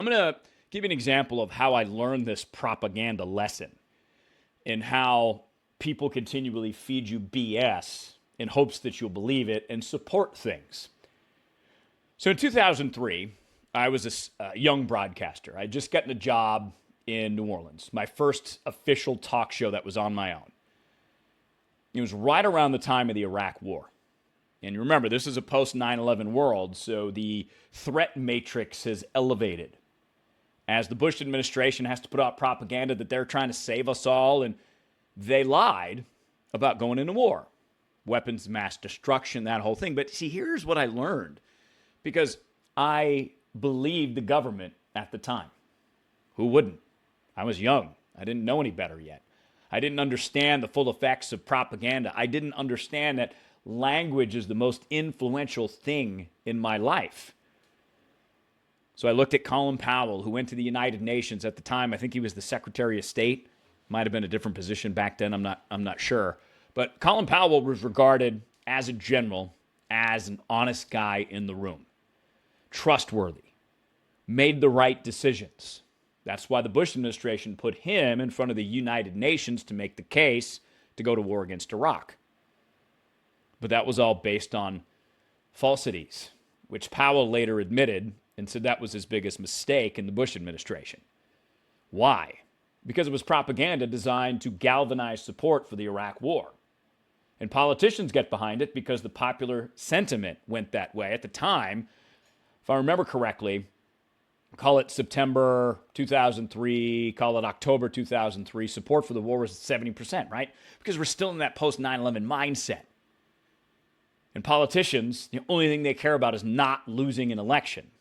I'm going to give you an example of how I learned this propaganda lesson and how people continually feed you BS in hopes that you'll believe it and support things. So in 2003, I was a young broadcaster. I had just gotten a job in New Orleans, my first official talk show that was on my own. It was right around the time of the Iraq War. And remember, this is a post 9/11 world, so the threat matrix has elevated as the Bush administration has to put out propaganda that they're trying to save us all, and they lied about going into war. Weapons of mass destruction, that whole thing. But see, here's what I learned, because I believed the government at the time. Who wouldn't? I was young. I didn't know any better yet. I didn't understand the full effects of propaganda. I didn't understand that language is the most influential thing in my life. So I looked at Colin Powell, who went to the United Nations at the time. I think he was the Secretary of State. Might have been a different position back then. I'm not sure. But Colin Powell was regarded as a general, as an honest guy in the room, trustworthy, made the right decisions. That's why the Bush administration put him in front of the United Nations to make the case to go to war against Iraq. But that was all based on falsities, which Powell later admitted and said that was his biggest mistake in the Bush administration. Why? Because it was propaganda designed to galvanize support for the Iraq war. And politicians get behind it because the popular sentiment went that way. At the time, if I remember correctly, call it September 2003, call it October 2003, support for the war was 70%, right? Because we're still in that post 9/11 mindset. And politicians, the only thing they care about is not losing an election.